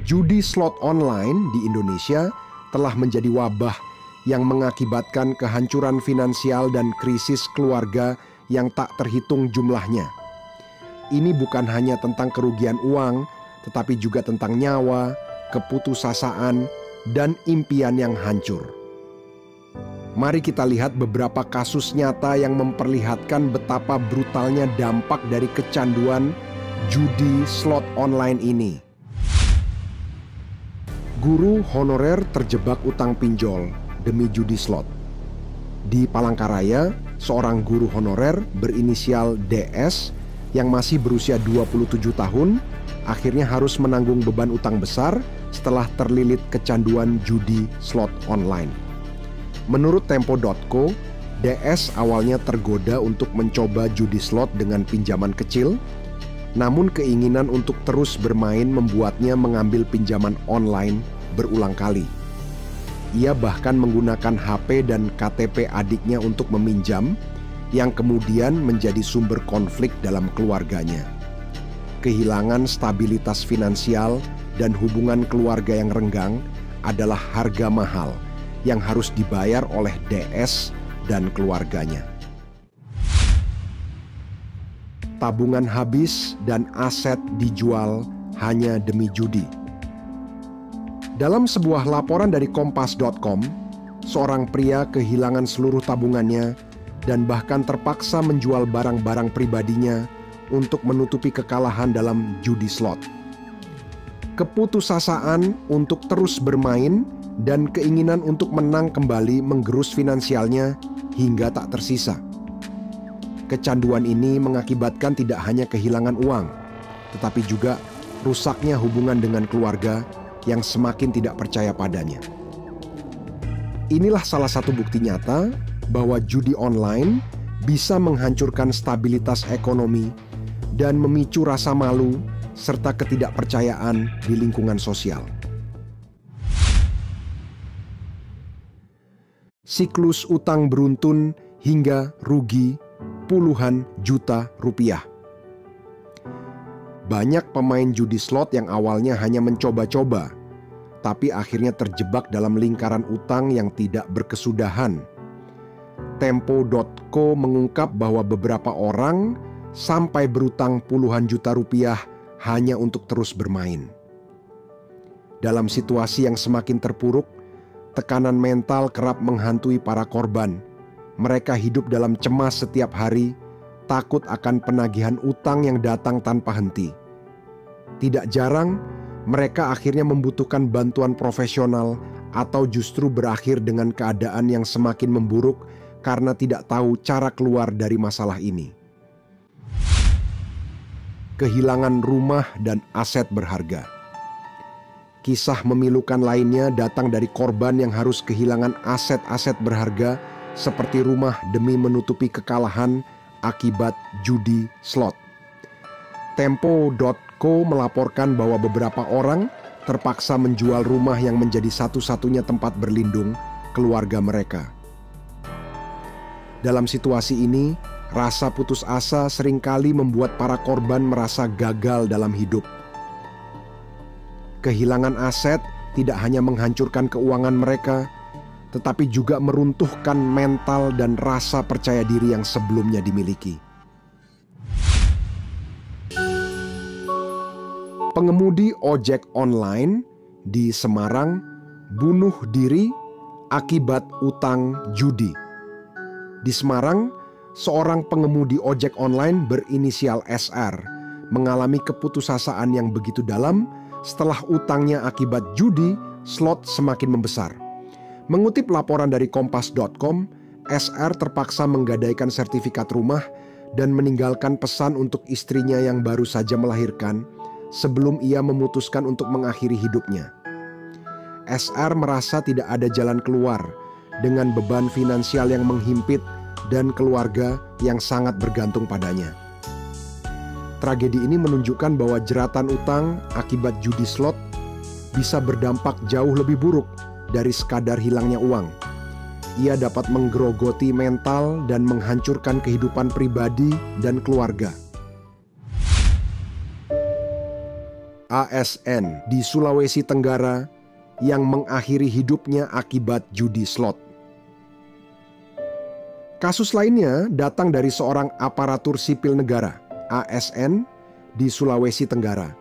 Judi slot online di Indonesia telah menjadi wabah yang mengakibatkan kehancuran finansial dan krisis keluarga yang tak terhitung jumlahnya. Ini bukan hanya tentang kerugian uang, tetapi juga tentang nyawa, keputusasaan, dan impian yang hancur. Mari kita lihat beberapa kasus nyata yang memperlihatkan betapa brutalnya dampak dari kecanduan judi slot online ini. Guru honorer terjebak utang pinjol demi judi slot. Di Palangkaraya, seorang guru honorer berinisial DS yang masih berusia 27 tahun akhirnya harus menanggung beban utang besar setelah terlilit kecanduan judi slot online. Menurut Tempo.co, DS awalnya tergoda untuk mencoba judi slot dengan pinjaman kecil, namun keinginan untuk terus bermain membuatnya mengambil pinjaman online berulang kali. Ia bahkan menggunakan HP dan KTP adiknya untuk meminjam, yang kemudian menjadi sumber konflik dalam keluarganya. Kehilangan stabilitas finansial dan hubungan keluarga yang renggang adalah harga mahal yang harus dibayar oleh DS dan keluarganya. Tabungan habis dan aset dijual hanya demi judi. Dalam sebuah laporan dari Kompas.com, seorang pria kehilangan seluruh tabungannya dan bahkan terpaksa menjual barang-barang pribadinya untuk menutupi kekalahan dalam judi slot. Keputusasaan untuk terus bermain dan keinginan untuk menang kembali menggerus finansialnya hingga tak tersisa. Kecanduan ini mengakibatkan tidak hanya kehilangan uang, tetapi juga rusaknya hubungan dengan keluarga yang semakin tidak percaya padanya. Inilah salah satu bukti nyata bahwa judi online bisa menghancurkan stabilitas ekonomi dan memicu rasa malu serta ketidakpercayaan di lingkungan sosial. Siklus utang beruntun hingga rugi puluhan juta rupiah. Banyak pemain judi slot yang awalnya hanya mencoba-coba, tapi akhirnya terjebak dalam lingkaran utang yang tidak berkesudahan. Tempo.co mengungkap bahwa beberapa orang sampai berutang puluhan juta rupiah hanya untuk terus bermain. Dalam situasi yang semakin terpuruk, tekanan mental kerap menghantui para korban. Mereka hidup dalam cemas setiap hari, takut akan penagihan utang yang datang tanpa henti. Tidak jarang, mereka akhirnya membutuhkan bantuan profesional atau justru berakhir dengan keadaan yang semakin memburuk karena tidak tahu cara keluar dari masalah ini. Kehilangan rumah dan aset berharga. Kisah memilukan lainnya datang dari korban yang harus kehilangan aset-aset berharga seperti rumah demi menutupi kekalahan akibat judi slot. Tempo.co melaporkan bahwa beberapa orang terpaksa menjual rumah yang menjadi satu-satunya tempat berlindung keluarga mereka. Dalam situasi ini, rasa putus asa seringkali membuat para korban merasa gagal dalam hidup. Kehilangan aset tidak hanya menghancurkan keuangan mereka, tetapi juga meruntuhkan mental dan rasa percaya diri yang sebelumnya dimiliki. Pengemudi ojek online di Semarang bunuh diri akibat utang judi. Di Semarang, seorang pengemudi ojek online berinisial SR mengalami keputusasaan yang begitu dalam setelah utangnya akibat judi slot semakin membesar. Mengutip laporan dari Kompas.com, SR terpaksa menggadaikan sertifikat rumah dan meninggalkan pesan untuk istrinya yang baru saja melahirkan sebelum ia memutuskan untuk mengakhiri hidupnya. SR merasa tidak ada jalan keluar dengan beban finansial yang menghimpit dan keluarga yang sangat bergantung padanya. Tragedi ini menunjukkan bahwa jeratan utang akibat judi slot bisa berdampak jauh lebih buruk dari sekadar hilangnya uang. Ia dapat menggerogoti mental dan menghancurkan kehidupan pribadi dan keluarga. ASN di Sulawesi Tenggara yang mengakhiri hidupnya akibat judi slot. Kasus lainnya datang dari seorang aparatur sipil negara, ASN, di Sulawesi Tenggara,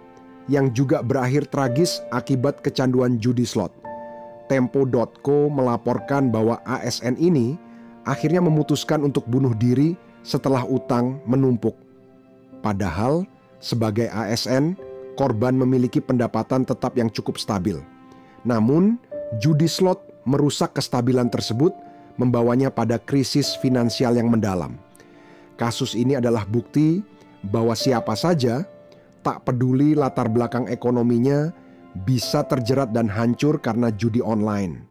yang juga berakhir tragis akibat kecanduan judi slot. Tempo.co melaporkan bahwa ASN ini akhirnya memutuskan untuk bunuh diri setelah utang menumpuk. Padahal, sebagai ASN, korban memiliki pendapatan tetap yang cukup stabil. Namun, judi slot merusak kestabilan tersebut, membawanya pada krisis finansial yang mendalam. Kasus ini adalah bukti bahwa siapa saja, tak peduli latar belakang ekonominya, bisa terjerat dan hancur karena judi online.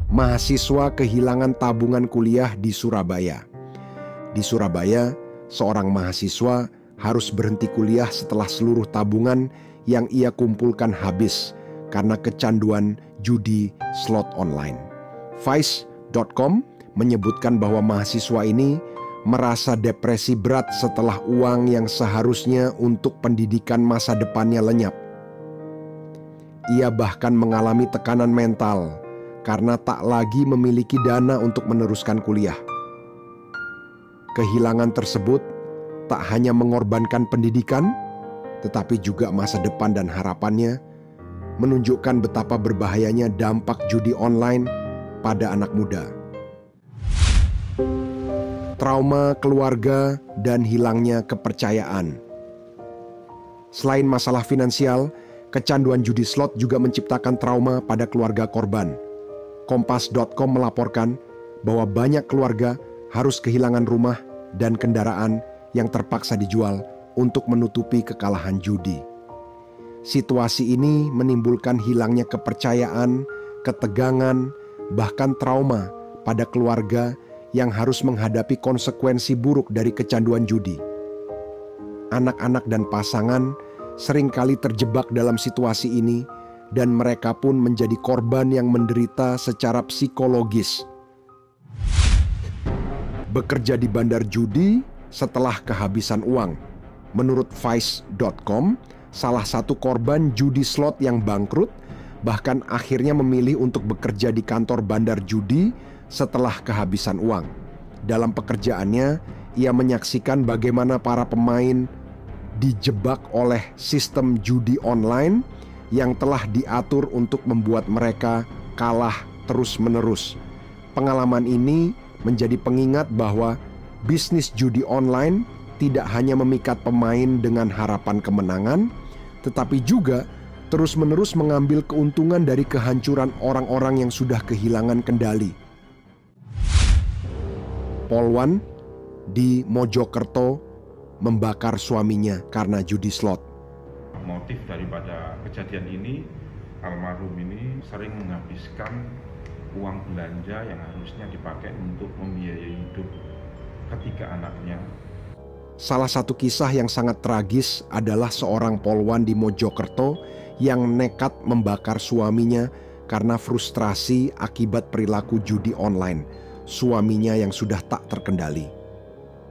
Mahasiswa kehilangan tabungan kuliah di Surabaya. Di Surabaya, seorang mahasiswa harus berhenti kuliah setelah seluruh tabungan yang ia kumpulkan habis karena kecanduan judi slot online. Vice.com menyebutkan bahwa mahasiswa ini merasa depresi berat setelah uang yang seharusnya untuk pendidikan masa depannya lenyap. Ia bahkan mengalami tekanan mental karena tak lagi memiliki dana untuk meneruskan kuliah. Kehilangan tersebut tak hanya mengorbankan pendidikan, tetapi juga masa depan dan harapannya, menunjukkan betapa berbahayanya dampak judi online pada anak muda. Trauma keluarga dan hilangnya kepercayaan. Selain masalah finansial, kecanduan judi slot juga menciptakan trauma pada keluarga korban. Kompas.com melaporkan bahwa banyak keluarga harus kehilangan rumah dan kendaraan yang terpaksa dijual untuk menutupi kekalahan judi. Situasi ini menimbulkan hilangnya kepercayaan, ketegangan, bahkan trauma pada keluarga yang harus menghadapi konsekuensi buruk dari kecanduan judi. Anak-anak dan pasangan seringkali terjebak dalam situasi ini dan mereka pun menjadi korban yang menderita secara psikologis. Bekerja di bandar judi setelah kehabisan uang. Menurut Vice.com, salah satu korban judi slot yang bangkrut bahkan akhirnya memilih untuk bekerja di kantor bandar judi setelah kehabisan uang. Dalam pekerjaannya, ia menyaksikan bagaimana para pemain dijebak oleh sistem judi online yang telah diatur untuk membuat mereka kalah terus-menerus. Pengalaman ini menjadi pengingat bahwa bisnis judi online tidak hanya memikat pemain dengan harapan kemenangan, tetapi juga terus-menerus mengambil keuntungan dari kehancuran orang-orang yang sudah kehilangan kendali. Polwan di Mojokerto membakar suaminya karena judi slot. Motif daripada kejadian ini, almarhum ini sering menghabiskan uang belanja yang harusnya dipakai untuk membiayai hidup ketiga anaknya. Salah satu kisah yang sangat tragis adalah seorang polwan di Mojokerto yang nekat membakar suaminya karena frustrasi akibat perilaku judi online suaminya yang sudah tak terkendali.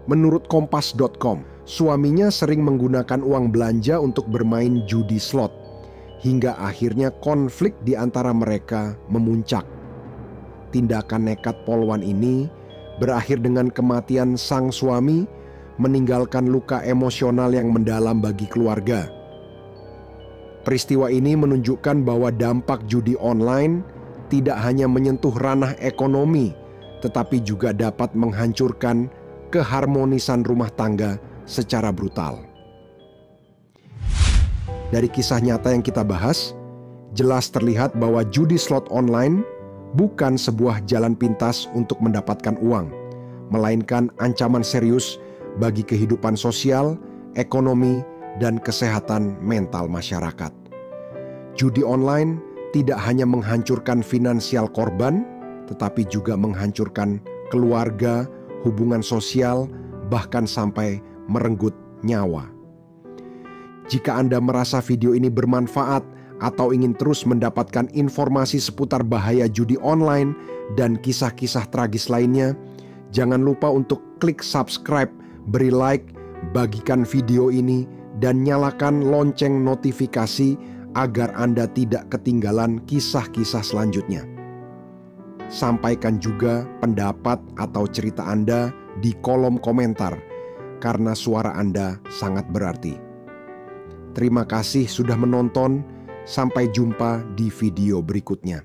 Menurut Kompas.com, suaminya sering menggunakan uang belanja untuk bermain judi slot, hingga akhirnya konflik di antara mereka memuncak. Tindakan nekat polwan ini berakhir dengan kematian sang suami, meninggalkan luka emosional yang mendalam bagi keluarga. Peristiwa ini menunjukkan bahwa dampak judi online tidak hanya menyentuh ranah ekonomi, tetapi juga dapat menghancurkan keharmonisan rumah tangga secara brutal. Dari kisah nyata yang kita bahas, jelas terlihat bahwa judi slot online bukan sebuah jalan pintas untuk mendapatkan uang, melainkan ancaman serius bagi kehidupan sosial, ekonomi, dan kesehatan mental masyarakat. Judi online tidak hanya menghancurkan finansial korban, tetapi juga menghancurkan keluarga, hubungan sosial, bahkan sampai merenggut nyawa. Jika Anda merasa video ini bermanfaat atau ingin terus mendapatkan informasi seputar bahaya judi online dan kisah-kisah tragis lainnya, jangan lupa untuk klik subscribe, beri like, bagikan video ini, dan nyalakan lonceng notifikasi agar Anda tidak ketinggalan kisah-kisah selanjutnya. Sampaikan juga pendapat atau cerita Anda di kolom komentar, karena suara Anda sangat berarti. Terima kasih sudah menonton. Sampai jumpa di video berikutnya.